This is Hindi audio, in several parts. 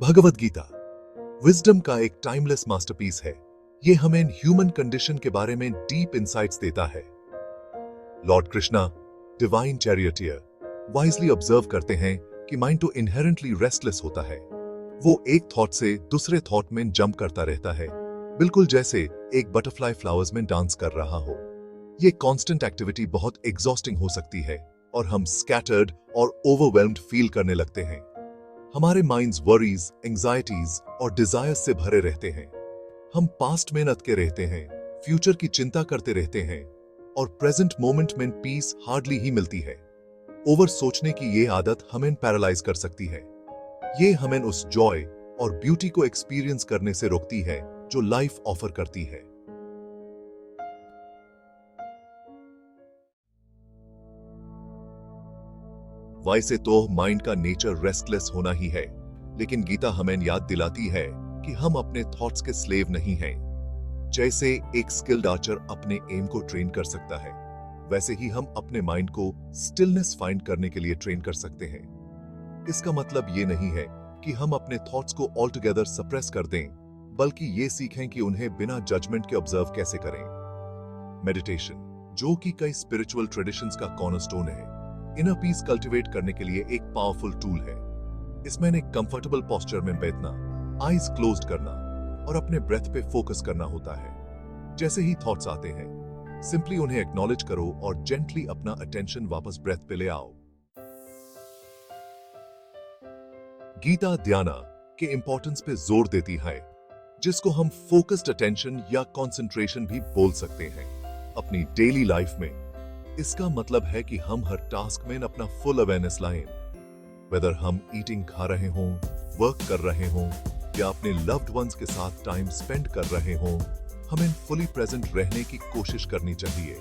भगवद गीता विजडम का एक टाइमलेस मास्टरपीस है। ये हमें ह्यूमन कंडीशन के बारे में डीप इंसाइट्स देता है। Lord Krishna, divine charioteer, wisely observe करते हैं कि माइंड तो इनहेरेंटली रेस्टलेस होता है। वो एक थॉट से दूसरे थॉट में जंप करता रहता है, बिल्कुल जैसे एक बटरफ्लाई फ्लावर्स में डांस कर रहा हो। ये कांस्टेंट एक्टिविटी बहुत एग्जॉस्टिंग हो सकती है और हम स्कैटर्ड और ओवरवेल्म्ड फील करने लगते हैं। हमारे माइंड्स वरीज, एंजाइटीज और डिजायर्स से भरे रहते हैं। हम पास्ट में अटके रहते हैं, फ्यूचर की चिंता करते रहते हैं और प्रेजेंट मोमेंट में पीस हार्डली ही मिलती है। ओवर सोचने की ये आदत हमें पैरालाइज कर सकती है। ये हमें उस जॉय और ब्यूटी को एक्सपीरियंस करने से रोकती है जो लाइफ ऑफर करती है। वैसे तो माइंड का नेचर रेस्टलेस होना ही है, लेकिन गीता हमें याद दिलाती है कि हम अपने थॉट्स के स्लेव नहीं हैं। जैसे एक स्किल्ड आर्चर अपने एम को ट्रेन कर सकता है, वैसे ही हम अपने माइंड को स्टिलनेस फाइंड करने के लिए ट्रेन कर सकते हैं। इसका मतलब ये नहीं है कि हम अपने थॉट्स को ऑल टुगेदर सप्रेस कर दें, बल्कि ये सीखें कि उन्हें बिना जजमेंट के ऑब्जर्व कैसे करें। मेडिटेशन, जो कि कई स्पिरिचुअल ट्रेडिशंस का कॉर्नरस्टोन है, इनर पीस कल्टीवेट करने के लिए एक पावरफुल टूल है। इसमें एक कंफर्टेबल पोस्चर में बैठना, आईज क्लोज्ड करना और अपने ब्रेथ पे फोकस करना होता है। जैसे ही थॉट्स आते हैं, सिंपली उन्हें एक्नॉलेज करो और जेंटली अपना अटेंशन वापस ब्रेथ पे ले आओ। गीता ध्यान के इंपॉर्टेंस पे जोर देती है, जिसको हम फोकस्ड अटेंशन या कंसंट्रेशन भी बोल सकते हैं। अपनी डेली लाइफ में इसका मतलब है कि हम हर टास्क में अपना फुल अवेयरनेस लाएं। वेदर हम ईटिंग खा रहे हों, वर्क कर रहे हों या अपने लव्ड वंस के साथ टाइम स्पेंड कर रहे हों, हमें फुली प्रेजेंट रहने की कोशिश करनी चाहिए।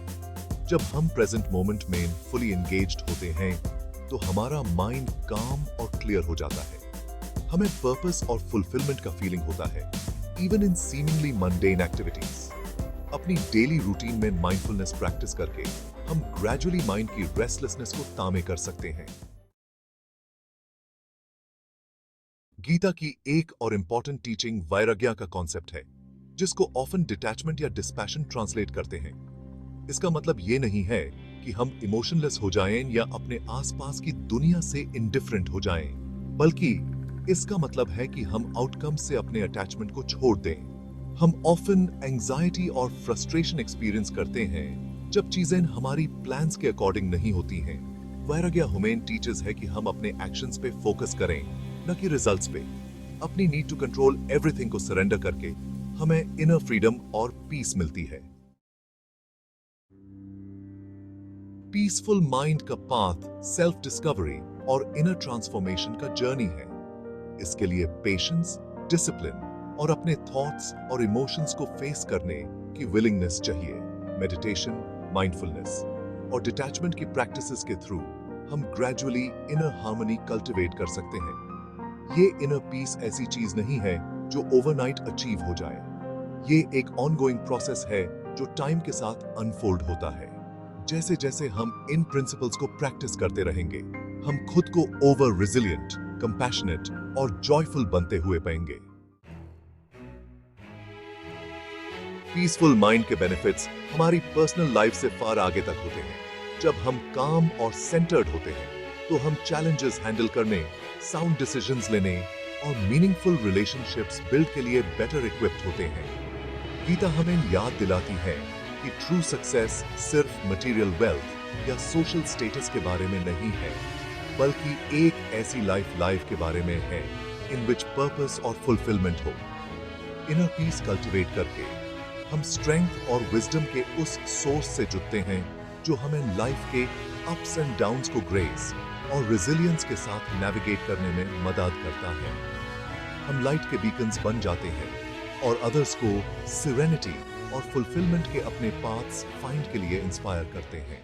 जब हम प्रेजेंट मोमेंट में फुली एंगेज्ड होते हैं, तो हमारा माइंड काम और क्लियर हो जाता है। हमें पर्पस और फुलफिलमेंट का फीलिंग होता है, even in seemingly mundane activities. अपनी डेली रूटीन में माइंडफुलनेस प्रैक्टिस करके हम ग्रेजुअली माइंड की रेस्टलेसनेस को तामे कर सकते हैं। गीता की एक और इंपॉर्टेंट टीचिंग वैराग्य का कॉन्सेप्ट है, जिसको ऑफन डिटैचमेंट या डिस्पैशन ट्रांसलेट करते हैं। इसका मतलब ये नहीं है कि हम इमोशनलेस हो जाएं या अपने आसपास की दुनिया से इंडिफरेंट हो जाएं, बल्कि इसका मतलब है कि हम आउटकम से अपने अटैचमेंट को छोड़ दें। हम ऑफन एंजाइटी और फ्रस्ट्रेशन एक्सपीरियंस करते हैं जब चीजें हमारी प्लान्स के अकॉर्डिंग नहीं होती हैं। वैराग्य हमें टीचर्स है कि हम अपने एक्शंस पे फोकस करें, न कि रिजल्ट्स पे। अपनी नीड टू कंट्रोल एवरीथिंग को सरेंडर करके हमें इनर फ्रीडम और पीस मिलती है। पीसफुल माइंड का पाथ सेल्फ डिस्कवरी और इनर ट्रांसफॉर्मेशन का जर्नी है। इसके लिए पेशेंस, डिसिप्लिन और अपने थॉट्स और इमोशंस को फेस करने की विलिंगनेस चाहिए। मेडिटेशन, माइंडफुलनेस और डिटैचमेंट की प्रैक्टिसेस के थ्रू हम ग्रेजुअली इनर हार्मनी कल्टीवेट कर सकते हैं। ये इनर पीस ऐसी चीज नहीं है जो ओवरनाइट अचीव हो जाए। ये एक ऑनगोइंग प्रोसेस है जो टाइम के साथ अनफोल्ड होता है। जैसे जैसे हम इन प्रिंसिपल्स को प्रैक्टिस करते रहेंगे, हम खुद को ओवर रिजिलियंट, कंपैशनेट और जॉयफुल बनते हुए पाएंगे। पीसफुल माइंड के बेनिफिट्स हमारी पर्सनल लाइफ से फार आगे तक होते हैं। जब हम काम और सेंटर्ड होते हैं, तो हम चैलेंजेस हैंडल करने, साउंड डिसीजंस लेने और मीनिंगफुल रिलेशनशिप्स बिल्ड के लिए बेटर इक्विप्ड होते हैं। गीता हमें याद दिलाती है कि ट्रू सक्सेस सिर्फ मटेरियल वेल्थ या सोशल स्टेटस के बारे में नहीं है, बल्कि एक ऐसी लाइफ के बारे में है इन विच पर्पस और फुलफिलमेंट हो। इनर पीस कल्टीवेट करके हम स्ट्रेंथ और विजडम के उस सोर्स से जुड़ते हैं जो हमें लाइफ के अप्स एंड डाउन्स को ग्रेस और रेजिलियंस के साथ नेविगेट करने में मदद करता है। हम लाइट के बीकन्स बन जाते हैं और अदर्स को सिरेनिटी और फुलफिलमेंट के अपने पाथ्स फाइंड के लिए इंस्पायर करते हैं।